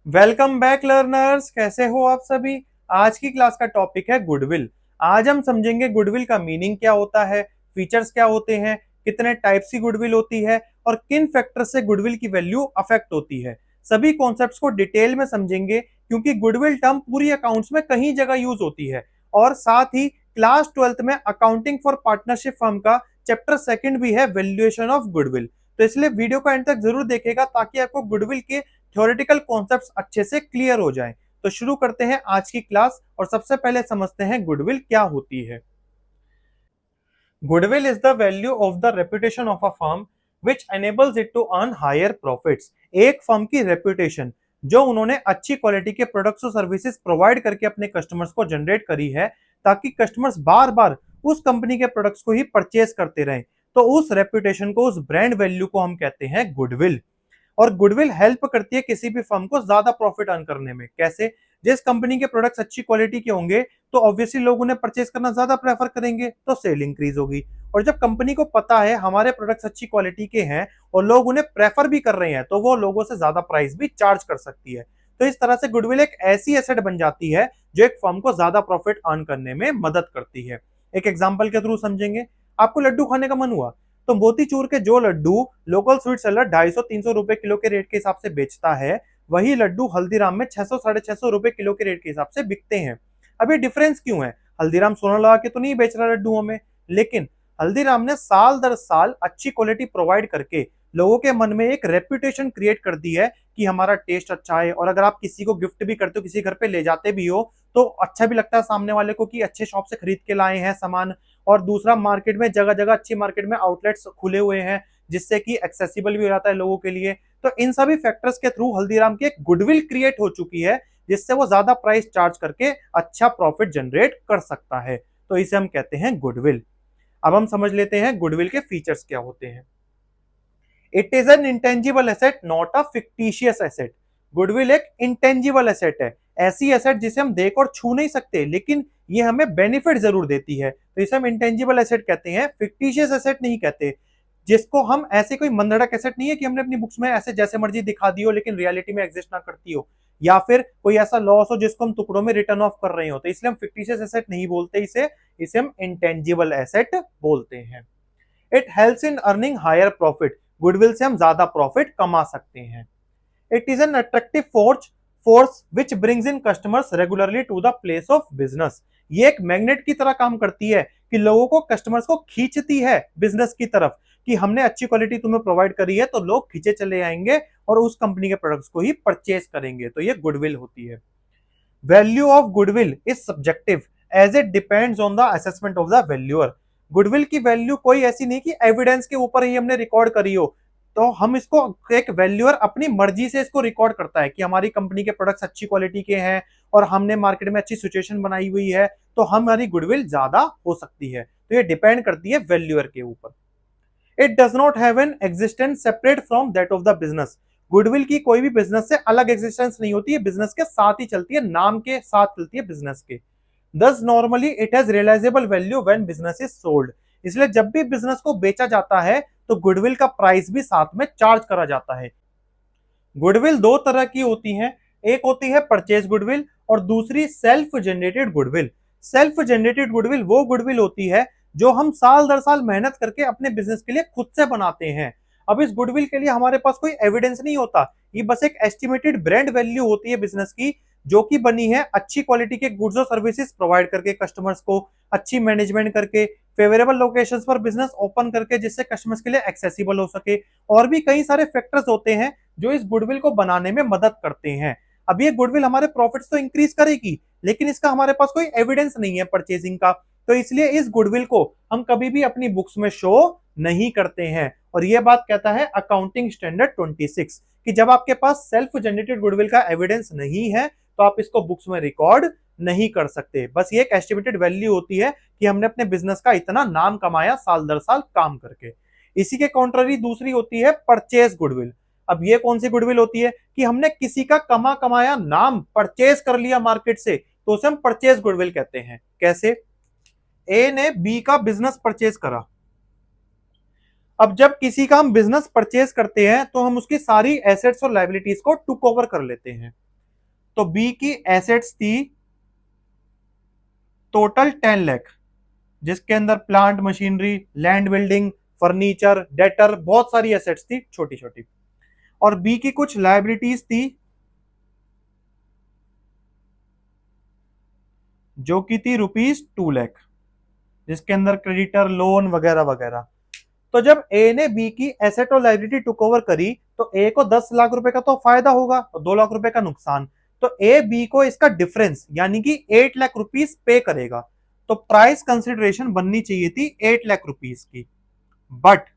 Welcome back learners, कैसे हो आप सभी। आज की क्लास का टॉपिक है गुडविल। आज हम समझेंगे गुडविल का मीनिंग क्या होता है, फीचर्स क्या होते हैं, कितने टाइप्स की गुडविल होती है और किन फैक्टर से गुडविल की वैल्यू अफेक्ट होती है। सभी कॉन्सेप्ट्स को डिटेल में समझेंगे क्योंकि गुडविल टर्म पूरी अकाउंट्स में कहीं जगह यूज होती है। और साथ ही क्लास 12th में अकाउंटिंग फॉर पार्टनरशिप फर्म का चैप्टर सेकंड भी है, वैल्यूएशन ऑफ गुडविल। तो इसलिए वीडियो को एंड तक जरूर देखेगा ताकि आपको गुडविल के थ्योरेटिकल कॉन्सेप्ट्स अच्छे से क्लियर हो जाएं। तो शुरू करते हैं आज की क्लास और सबसे पहले समझते हैं गुडविल क्या होती है। Goodwill is the value of the reputation of a firm which enables it to earn higher profits. एक फर्म की रेपुटेशन जो उन्होंने अच्छी क्वालिटी के प्रोडक्ट्स और सर्विसेज प्रोवाइड करके अपने कस्टमर्स को जनरेट करी है ताकि कस्टमर्स बार बार उस कंपनी के प्रोडक्ट्स को ही परचेज करते रहें। तो उस रेपुटेशन को, उस ब्रांड वैल्यू को हम कहते हैं गुडविल। और गुडविल हेल्प करती है किसी भी फर्म को ज्यादा प्रॉफिट अर्न करने में। कैसे? जिस कंपनी के प्रोडक्ट्स अच्छी क्वालिटी के होंगे तो ऑब्वियसली लोग उन्हें परचेज करना ज्यादा प्रेफर करेंगे, तो सेल इंक्रीज होगी। और जब कंपनी को पता है हमारे प्रोडक्ट्स अच्छी क्वालिटी के हैं और लोग उन्हें प्रेफर भी कर रहे हैं तो वो लोगों से ज्यादा प्राइस भी चार्ज कर सकती है। तो इस तरह से गुडविल एक ऐसी एसेट बन जाती है जो एक फर्म को ज्यादा प्रॉफिट अर्न करने में मदद करती है। एक एग्जाम्पल के थ्रू समझेंगे। आपको लड्डू खाने का मन हुआ तो मोतीचूर के जो लड्डू लोकल स्वीट सेलर 250-300 रुपए किलो के रेट के हिसाब से बेचता है, वही लड्डू हल्दीराम में 600-650 रुपए किलो के रेट के हिसाब से बिकते हैं। अब ये डिफरेंस क्यों है? हल्दीराम सोना लगा के तो नहीं बेच रहा लड्डुओं में, लेकिन हल्दीराम ने साल दर साल अच्छी क्वालिटी प्रोवाइड करके लोगों के मन में एक रेपुटेशन क्रिएट कर दी है कि हमारा टेस्ट अच्छा है। और अगर आप किसी को गिफ्ट भी करते हो, किसी घर पे ले जाते भी हो, तो अच्छा भी लगता है सामने वाले को कि अच्छे शॉप से खरीद के लाए हैं सामान। और दूसरा, मार्केट में जगह जगह अच्छी मार्केट में आउटलेट्स खुले हुए हैं जिससे कि एक्सेसिबल भी हो जाता है लोगों के लिए। तो इन सभी फैक्टर्स के थ्रू हल्दीराम की एक गुडविल क्रिएट हो चुकी है जिससे वो ज्यादा प्राइस चार्ज करके अच्छा प्रॉफिट जनरेट कर सकता है। तो इसे हम कहते हैं गुडविल। अब हम समझ लेते हैं गुडविल के फीचर्स क्या होते हैं। It is N intangible asset, not a fictitious asset. Goodwill एक इंटेंजिबल एसेट है, ऐसी एसेट जिसे हम देख और छू नहीं सकते लेकिन ये हमें बेनिफिट जरूर देती है, तो इसे हम इंटेंजिबल एसेट कहते हैं, फिक्टिशियस एसेट नहीं कहते। जिसको हम ऐसे कोई मंदड़क एसेट नहीं है कि हमने अपनी बुक्स में ऐसे जैसे मर्जी दिखा दी हो लेकिन रियलिटी में एग्जिस्ट ना करती हो, या फिर कोई ऐसा लॉस हो जिसको हम टुकड़ों में रिटर्न ऑफ कर रहे हो, तो इसलिए हम फिक्टिशियस एसेट नहीं बोलते इसे। इसे हम इंटेंजिबल एसेट बोलते हैं। It helps in earning higher profit. Goodwill से हम ज्यादा प्रॉफिट कमा सकते हैं। It is an attractive force which brings in customers regularly to the place of business. ये एक मैग्नेट की तरह काम करती है कि लोगों को, कस्टमर्स को खींचती है बिजनेस की तरफ कि हमने अच्छी क्वालिटी तुम्हें प्रोवाइड करी है तो लोग खींचे चले आएंगे और उस कंपनी के प्रोडक्ट्स को ही परचेज करेंगे। तो ये गुडविल होती है। Value of goodwill is subjective as it depends on the assessment of the valuer. Goodwill की वैल्यू कोई ऐसी नहीं कि एविडेंस के ऊपर ही हमने रिकॉर्ड करी हो। तो हम इसको, एक वैल्यूअर अपनी मर्जी से इसको रिकॉर्ड करता है कि हमारी कंपनी के प्रोडक्ट्स अच्छी क्वालिटी के हैं और हमने मार्केट में अच्छी सिचुएशन बनाई हुई है तो हमारी गुडविल ज्यादा हो सकती है। तो ये डिपेंड करती है वैल्यूअर के ऊपर। It does not have an existence separate from that of the business. Goodwill की कोई भी बिजनेस से अलग एग्जिस्टेंस नहीं होती है, बिजनेस के साथ ही चलती है, नाम के साथ चलती है बिजनेस के। Thus normally it has realisable value when business is sold. इसलिए जब भी बिजनेस को बेचा जाता है तो गुडविल का प्राइस भी साथ में चार्ज करा जाता है। गुडविल दो तरह की होती है, एक होती है परचेज गुडविल और दूसरी self generated goodwill. Self generated goodwill वो गुडविल होती है जो हम साल दर साल मेहनत करके अपने बिजनेस के लिए खुद से बनाते हैं। अब इस गुडविल के लिए हमारे पास कोई एविडेंस नहीं होता, ये बस एक एस्टिमेटेड ब्रांड वैल्यू होती है बिजनेस की, जो कि बनी है अच्छी क्वालिटी के गुड्स और सर्विसेज प्रोवाइड करके कस्टमर्स को, अच्छी मैनेजमेंट करके, फेवरेबल लोकेशंस पर बिजनेस ओपन करके जिससे कस्टमर्स के लिए एक्सेसिबल हो सके। और भी कई सारे फैक्टर्स होते हैं जो इस गुडविल को बनाने में मदद करते हैं। अब ये गुडविल हमारे प्रॉफिट्स तो इंक्रीज करेगी लेकिन इसका हमारे पास कोई एविडेंस नहीं है परचेजिंग का, तो इसलिए इस गुडविल को हम कभी भी अपनी बुक्स में शो नहीं करते हैं। और यह बात कहता है अकाउंटिंग स्टैंडर्ड 26 कि जब आपके पास सेल्फ जनरेटेड गुडविल का एविडेंस नहीं है तो आप इसको बुक्स में रिकॉर्ड नहीं कर सकते। बस ये एक एस्टिमेटेड वैल्यू होती है कि हमने अपने बिजनेस का इतना नाम कमाया साल दर साल काम करके। इसी के कॉन्ट्ररी दूसरी होती है परचेज गुडविल। अब ये कौन सी गुडविल होती है कि हमने किसी का कमाया नाम परचेज कर लिया मार्केट से, तो उसे हम परचेज गुडविल कहते हैं। कैसे? ए ने बी का बिजनेस परचेज करा। अब जब किसी का हम बिजनेस परचेज करते हैं तो हम उसकी सारी एसेट्स और लाइबिलिटीज को टुक ओवर कर लेते हैं। तो बी की एसेट्स थी टोटल 10 लाख, जिसके अंदर plant machinery, land, building, furniture, debtor, बहुत सारी एसेट्स थी छोटी छोटी। और बी की कुछ लायबिलिटीज थी जो कि थी ₹2 लाख, जिसके अंदर क्रेडिटर, लोन वगैरह वगैरह। तो जब ए ने बी की एसेट और लाइबिलिटी टुक ओवर करी तो ए को 10 लाख रुपए का तो फायदा होगा और 2 लाख रुपए का नुकसान। तो ए बी को इसका डिफरेंस यानी कि 8 लाख रुपीज पे करेगा। तो प्राइस कंसिडरेशन बननी चाहिए थी 8 लाख रुपीज की। बट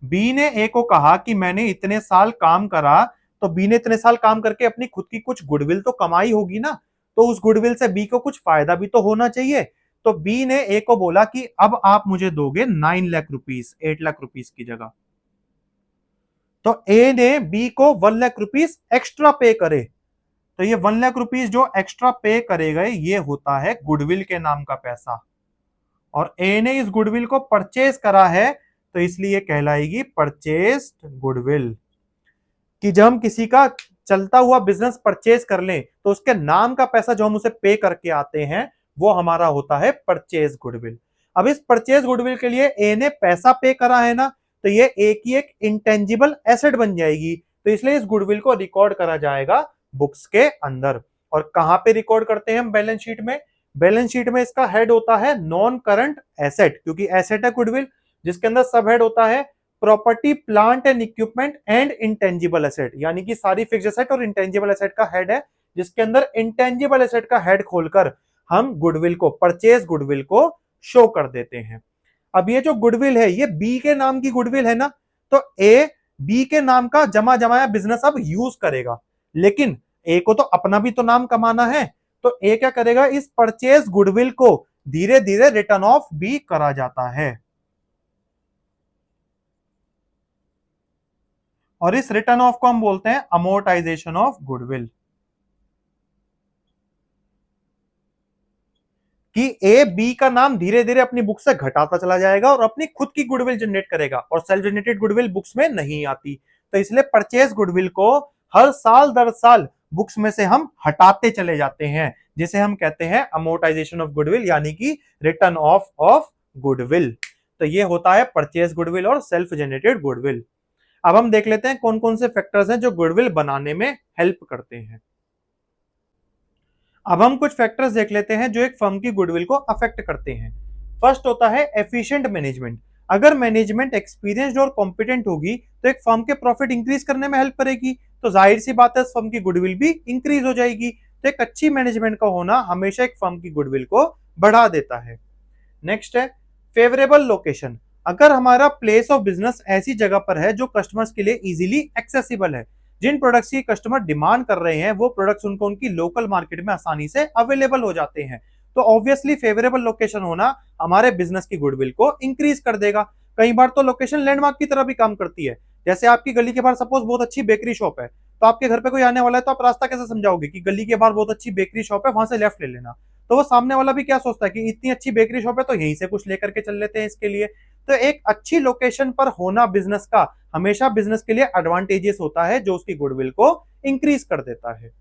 बी ने ए को कहा कि मैंने इतने साल काम करा, तो बी ने इतने साल काम करके अपनी खुद की कुछ गुडविल तो कमाई होगी ना, तो उस गुडविल से बी को कुछ फायदा भी तो होना चाहिए। तो बी ने ए को बोला कि अब आप मुझे दोगे 9 लाख रुपीज 8 लाख रुपीज की जगह। तो ए ने बी को 1 लाख रुपीज एक्स्ट्रा पे करे। तो ये 1 लाख रुपीज जो एक्स्ट्रा पे करेगा ये होता है गुडविल के नाम का पैसा, और ए ने इस गुडविल को परचेज करा है, तो इसलिए कहलाएगी परचेस्ड गुडविल। कि जब हम किसी का चलता हुआ बिजनेस परचेज कर लें तो उसके नाम का पैसा जो हम उसे पे करके आते हैं वो हमारा होता है परचेज गुडविल। अब इस परचेज गुडविल के लिए ए ने पैसा पे करा है ना, तो ये ए की एक इंटेंजिबल एसेट बन जाएगी। तो इसलिए इस गुडविल को रिकॉर्ड करा जाएगा बुक्स के अंदर। और कहां पे रिकॉर्ड करते हैं हम बैलेंस शीट में? बैलेंस शीट में इसका हेड होता है नॉन करंट एसेट, क्योंकि एसेट है गुडविल, जिसके अंदर सब हेड होता है property, plant and equipment and intangible asset, यानी कि सारी फिक्स एसेट और इंटेंजिबल एसेट का हेड है, जिसके अंदर इंटेंजिबल एसेट का हेड खोलकर हम गुडविल को, परचेज गुडविल को शो कर देते हैं। अब ये जो गुडविल है ये बी के नाम की गुडविल है ना, तो ए बी के नाम का जमा जमाया बिजनेस अब यूज करेगा, लेकिन ए को तो अपना भी तो नाम कमाना है। तो ए क्या करेगा, इस परचेज गुडविल को धीरे धीरे रिटर्न ऑफ भी करा जाता है, और इस रिटर्न ऑफ को हम बोलते हैं अमोर्टाइजेशन ऑफ गुडविल। कि ए बी का नाम धीरे धीरे अपनी बुक से घटाता चला जाएगा और अपनी खुद की गुडविल जनरेट करेगा, और सेल्फ जनरेटेड गुडविल बुक्स में नहीं आती। तो इसलिए परचेज गुडविल को हर साल दर साल बुक्स में से हम हटाते चले जाते हैं, जिसे हम कहते हैं अमोर्टाइजेशन ऑफ गुडविल, यानी कि रिटर्न ऑफ ऑफ गुडविल। तो ये होता है परचेज गुडविल और सेल्फ जनरेटेड गुडविल। अब हम देख लेते हैं कौन कौन से फैक्टर्स हैं जो गुडविल बनाने में हेल्प करते हैं। अब हम कुछ फैक्टर्स देख लेते हैं जो एक फर्म की गुडविल को अफेक्ट करते हैं। फर्स्ट होता है एफिशिएंट मैनेजमेंट। अगर मैनेजमेंट एक्सपीरियंस्ड और कॉम्पिटेंट होगी तो एक फर्म के प्रॉफिट इंक्रीज करने में हेल्प करेगी, तो जाहिर सी बात है इस फर्म की गुडविल भी इंक्रीज हो जाएगी। तो एक अच्छी मैनेजमेंट का होना हमेशा एक फर्म की गुडविल को बढ़ा देता है। नेक्स्ट है फेवरेबल लोकेशन। अगर हमारा प्लेस ऑफ बिजनेस ऐसी जगह पर है जो कस्टमर्स के लिए इजीली एक्सेसिबल है, जिन प्रोडक्ट्स की कस्टमर डिमांड कर रहे हैं वो प्रोडक्ट्स उनको उनकी लोकल मार्केट में आसानी से अवेलेबल हो जाते हैं, तो ऑब्वियसली फेवरेबल लोकेशन होना हमारे बिजनेस की गुडविल को इंक्रीज कर देगा। कई बार तो लोकेशन लैंडमार्क की तरह भी काम करती है। जैसे आपकी गली के बाहर सपोज बहुत अच्छी बेकरी शॉप है, तो आपके घर पे कोई आने वाला है तो आप रास्ता कैसे समझाओगे कि गली के बाहर बहुत अच्छी बेकरी शॉप है, वहां से लेफ्ट ले लेना। तो वो सामने वाला भी क्या सोचता है कि इतनी अच्छी बेकरी शॉप है तो यहीं से कुछ लेकर के चल लेते हैं इसके लिए। तो एक अच्छी लोकेशन पर होना बिजनेस का हमेशा बिजनेस के लिए एडवांटेजेस होता है, जो उसकी गुडविल को इंक्रीज कर देता है।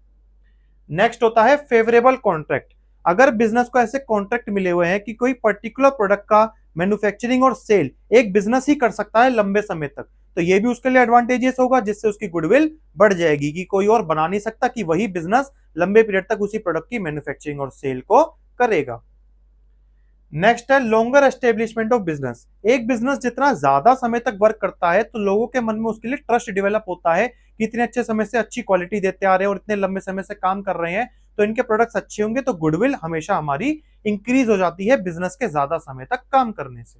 नेक्स्ट होता है फेवरेबल कॉन्ट्रैक्ट। अगर बिजनेस को ऐसे कॉन्ट्रैक्ट मिले हुए हैं कि कोई पर्टिकुलर प्रोडक्ट का मैन्युफैक्चरिंग और सेल एक बिजनेस ही कर सकता है लंबे समय तक, तो ये भी उसके लिए एडवांटेजेस होगा, जिससे उसकी गुडविल बढ़ जाएगी कि कोई और बना नहीं सकता कि वही बिजनेस लंबे पीरियड तक उसी प्रोडक्ट की मैन्युफैक्चरिंग और सेल को करेगा। नेक्स्ट है लॉन्गर एस्टेब्लिशमेंट ऑफ बिजनेस। एक बिजनेस जितना ज्यादा समय तक वर्क करता है तो लोगों के मन में उसके लिए ट्रस्ट डेवलप होता है कि इतने अच्छे समय से अच्छी क्वालिटी देते आ रहे हैं और इतने लंबे समय से काम कर रहे हैं, तो इनके प्रोडक्ट्स अच्छे होंगे, तो गुडविल हमेशा हमारी इंक्रीज हो जाती है बिजनेस के ज्यादा समय तक काम करने से।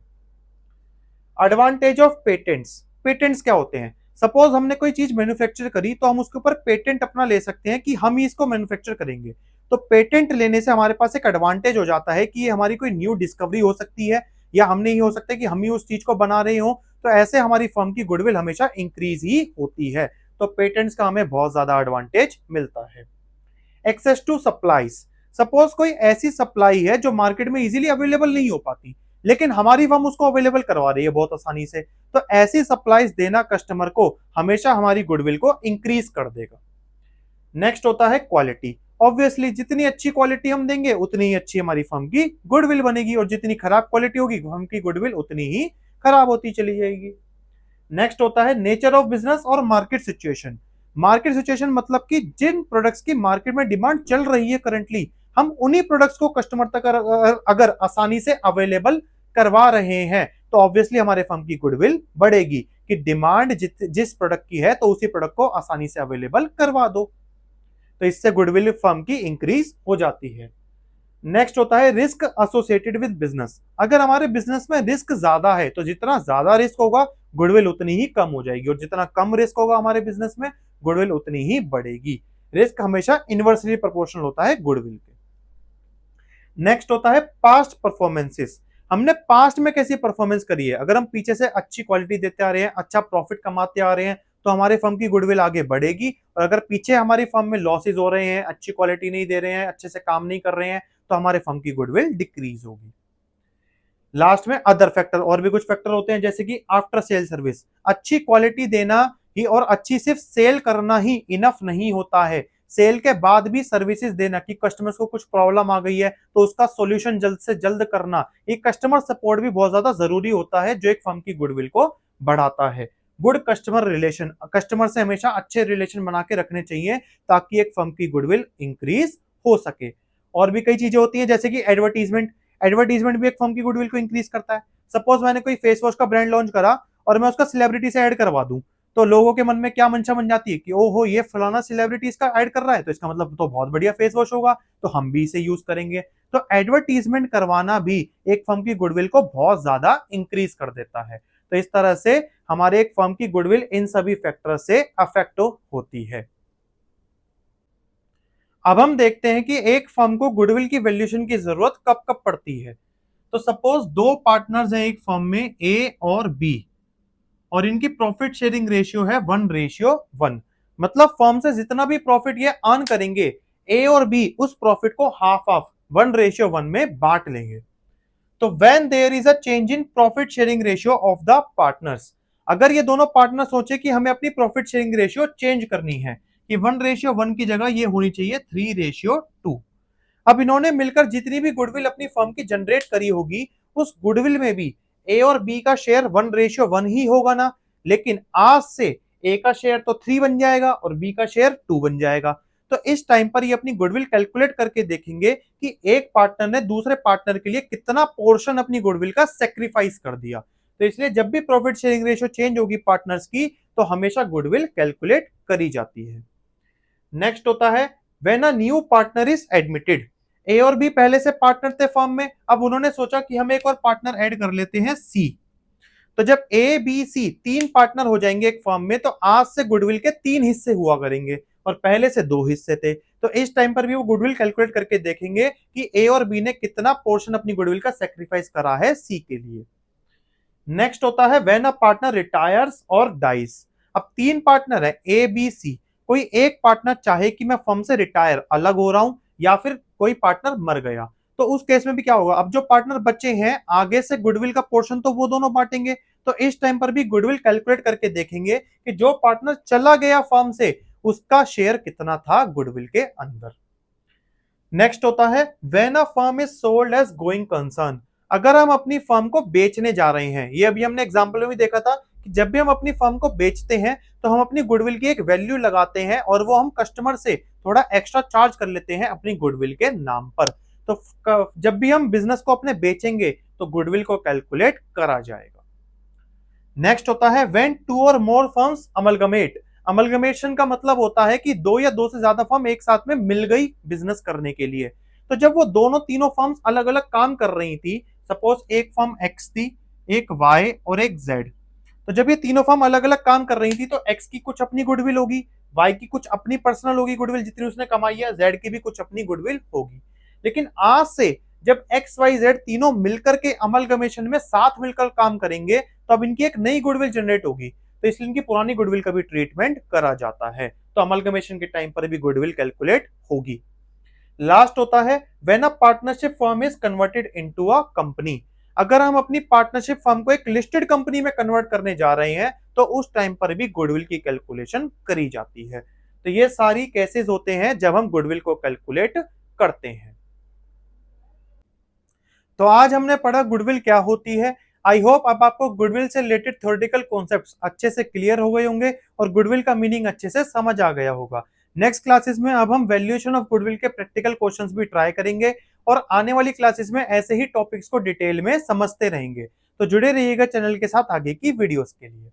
Advantage of patents. पेटेंट्स क्या होते हैं? सपोज हमने कोई चीज मैन्युफैक्चर करी तो हम उसके ऊपर पेटेंट अपना ले सकते हैं कि हम ही इसको मैन्युफैक्चर करेंगे। तो पेटेंट लेने से हमारे पास एक एडवांटेज हो जाता है कि ये हमारी कोई न्यू डिस्कवरी हो सकती है, या हमने ही हो सकता है कि हम ही उस चीज को बना रहे हो, तो ऐसे हमारी फर्म की गुडविल हमेशा इंक्रीज ही होती है। तो पेटेंट्स का हमें बहुत ज्यादा एडवांटेज मिलता है। Access to supplies. सपोज कोई ऐसी सप्लाई है जो मार्केट में इजीली अवेलेबल नहीं हो पाती, लेकिन हमारी फर्म उसको अवेलेबल करवा रही है बहुत आसानी से, तो ऐसी सप्लाईज देना कस्टमर को हमेशा हमारी गुडविल को इंक्रीज कर देगा। नेक्स्ट होता है क्वालिटी। ऑब्वियसली जितनी अच्छी क्वालिटी हम देंगे उतनी ही अच्छी हमारी फर्म की गुडविल बनेगी, और जितनी खराब क्वालिटी होगी फर्म की गुडविल उतनी ही खराब होती चली जाएगी। नेक्स्ट होता है नेचर ऑफ बिजनेस और मार्केट सिचुएशन। मार्केट सिचुएशन मतलब कि जिन प्रोडक्ट्स की मार्केट में डिमांड चल रही है करंटली, हम उन्हीं प्रोडक्ट्स को कस्टमर तक अगर आसानी से अवेलेबल करवा रहे हैं तो ऑब्वियसली हमारे फर्म की गुडविल बढ़ेगी कि डिमांड जिस प्रोडक्ट की है तो उसी प्रोडक्ट को आसानी से अवेलेबल करवा दो, तो इससे गुडविल फर्म की इंक्रीज हो जाती है। नेक्स्ट होता है रिस्क एसोसिएटेड विद बिजनेस। अगर हमारे बिजनेस में रिस्क ज्यादा है तो जितना ज्यादा रिस्क होगा गुडविल उतनी ही कम हो जाएगी, और जितना कम रिस्क होगा हमारे बिजनेस में गुडविल उतनी ही बढ़ेगी। रिस्क हमेशा इनवर्सली प्रोपोर्शनल होता है गुडविल के। नेक्स्ट होता है पास्ट परफॉर्मेंसेस। हमने पास्ट में कैसी परफॉर्मेंस करी है, अगर हम पीछे से अच्छी क्वालिटी देते आ रहे हैं, अच्छा प्रॉफिट कमाते आ रहे हैं, तो हमारे फर्म की गुडविल आगे बढ़ेगी। और अगर पीछे हमारी फर्म में लॉसेज हो रहे हैं, अच्छी क्वालिटी नहीं दे रहे हैं, अच्छे से काम नहीं कर रहे हैं, तो हमारे फर्म की गुडविल डिक्रीज होगी। लास्ट में अदर फैक्टर, और भी कुछ फैक्टर होते हैं जैसे कि आफ्टर सेल सर्विस। अच्छी क्वालिटी देना ही और अच्छी सिर्फ सेल करना ही इनफ नहीं होता है, सेल के बाद भी सर्विसेज देना कि कस्टमर्स को कुछ प्रॉब्लम आ गई है तो उसका सॉल्यूशन जल्द से जल्द करना, ये कस्टमर सपोर्ट भी बहुत ज्यादा जरूरी होता है जो एक फर्म की गुडविल को बढ़ाता है। गुड कस्टमर रिलेशन, कस्टमर से हमेशा अच्छे रिलेशन बना के रखने चाहिए ताकि एक फर्म की गुडविल इंक्रीज हो सके। और भी कई चीजें होती हैं जैसे कि एडवर्टीजमेंट। एडवर्टीजमेंट भी एक फर्म की गुडविल को इंक्रीज करता है। सपोज मैंने कोई फेस वॉश का ब्रांड लॉन्च करा और मैं उसका सेलिब्रिटी से ऐड करवा दूं, तो लोगों के मन में क्या मंशा बन जाती है कि ओहो ये फलाना सेलिब्रिटी इसका ऐड कर रहा है तो इसका मतलब तो बहुत बढ़िया फेस वॉश होगा, तो हम भी इसे यूज करेंगे। तो एडवर्टीजमेंट करवाना भी एक फर्म की गुडविल को बहुत ज्यादा इंक्रीज कर देता है। तो इस तरह से हमारे एक फर्म की गुडविल इन सभी फैक्टर से अफेक्ट होती है। अब हम देखते हैं कि एक फर्म को गुडविल की वैल्यूएशन की जरूरत कब कब पड़ती है। तो सपोज दो पार्टनर्स हैं एक फर्म में, ए और बी, और इनकी प्रॉफिट शेयरिंग रेशियो है 1:1। मतलब फर्म से जितना भी प्रॉफिट ये अर्न करेंगे, ए और बी उस प्रॉफिट को हाफ हाफ 1:1 में बांट लेंगे। तो when there is a change in profit sharing ratio of the partners, अगर ये दोनों पार्टनर सोचे कि हमें अपनी प्रॉफिट शेयरिंग रेशियो चेंज करनी है कि 1:1 की जगह ये होनी चाहिए 3:2, अब इन्होंने मिलकर जितनी भी गुडविल अपनी फर्म की जनरेट करी होगी उस गुडविल में भी ए और बी का शेयर 1:1 ही होगा ना, लेकिन आज से ए का शेयर तो 3 बन जाएगा और बी का शेयर 2 बन जाएगा। तो इस टाइम पर ये अपनी गुडविल कैलकुलेट करके देखेंगे कि एक पार्टनर ने दूसरे पार्टनर के लिए कितना पोर्शन अपनी गुडविल का सेक्रीफाइस कर दिया। तो इसलिए जब भी प्रॉफिट शेयरिंग रेशियो चेंज होगी पार्टनर्स की तो हमेशा गुडविल कैलकुलेट करी जाती है। नेक्स्ट होता है when a new partner is admitted. A और बी पहले से पार्टनर थे फर्म में, अब उन्होंने सोचा कि हम एक और पार्टनर ऐड कर लेते हैं सी। तो जब ए बी सी तीन पार्टनर हो जाएंगे एक फर्म में तो आज से गुडविल के 3 हिस्से हुआ करेंगे और पहले से 2 हिस्से थे। तो इस टाइम पर भी वो गुडविल कैलकुलेट करके देखेंगे कि ए और बी ने कितना पोर्शन अपनी गुडविल का सेक्रीफाइस करा है सी के लिए। नेक्स्ट होता है व्हेन अ पार्टनर रिटायर्स और डाइज। अब 3 पार्टनर है ए बी सी, कोई एक पार्टनर चाहे कि मैं फर्म से रिटायर अलग हो रहा हूं या फिर कोई पार्टनर मर गया, तो उस केस में भी क्या होगा, अब जो पार्टनर बचे हैं आगे से गुडविल का पोर्शन तो वो दोनों बांटेंगे। तो इस टाइम पर भी गुडविल कैलकुलेट करके देखेंगे कि जो पार्टनर चला गया फर्म से उसका शेयर कितना था गुडविल के अंदर। नेक्स्ट होता है when a firm is sold as going concern. अगर हम अपनी फर्म को बेचने जा रहे हैं, ये अभी हमने एग्जांपल में भी देखा था कि जब भी हम अपनी फर्म को बेचते हैं तो हम अपनी गुडविल की एक वैल्यू लगाते हैं और वो हम कस्टमर से थोड़ा एक्स्ट्रा चार्ज कर लेते हैं अपनी गुडविल के नाम पर। तो जब भी हम बिजनेस को अपने बेचेंगे तो गुडविल को कैलकुलेट करा जाएगा। नेक्स्ट होता है व्हेन टू और मोर फर्म्स अमलगमेट। अमलगमेशन का मतलब होता है कि दो या दो से ज्यादा फर्म एक साथ में मिल गई बिजनेस करने के लिए। तो जब वो दोनों तीनों फर्म्स अलग अलग काम कर रही थी, सपोज एक फर्म एक्स थी, एक वाई और एक जेड, तो जब ये तीनों फर्म अलग अलग काम कर रही थी तो एक्स की कुछ अपनी गुडविल होगी, वाई की कुछ अपनी पर्सनल होगी गुडविल जितनी उसने कमाई है, जेड की भी कुछ अपनी गुडविल होगी। लेकिन आज से जब एक्स वाई जेड तीनों मिलकर के अमलगमेशन में साथ मिलकर काम करेंगे तो अब इनकी एक नई गुडविल जनरेट होगी, तो इसलिए इनकी पुरानी गुडविल का भी ट्रीटमेंट करा जाता है। तो अमलगमेशन के टाइम पर भी गुडविल कैलकुलेट होगी। लास्ट होता है when a partnership firm is converted into a company. अगर हम अपनी पार्टनरशिप फर्म को एक लिस्टेड कंपनी में कन्वर्ट करने जा रहे हैं तो उस टाइम पर भी गुडविल की कैलकुलेशन करी जाती है। तो ये सारी केसेस होते हैं जब हम गुडविल को कैलकुलेट करते हैं। तो आज हमने पढ़ा गुडविल क्या होती है। आई होप अब आपको गुडविल से रिलेटेड थ्योरेटिकल कॉन्सेप्ट्स अच्छे से क्लियर हो गए होंगे और गुडविल का मीनिंग अच्छे से समझ आ गया होगा। नेक्स्ट क्लासेस में अब हम वैल्यूएशन ऑफ गुडविल के प्रैक्टिकल क्वेश्चंस भी ट्राई करेंगे और आने वाली क्लासेस में ऐसे ही टॉपिक्स को डिटेल में समझते रहेंगे। तो जुड़े रहिएगा चैनल के साथ आगे की वीडियोस के लिए।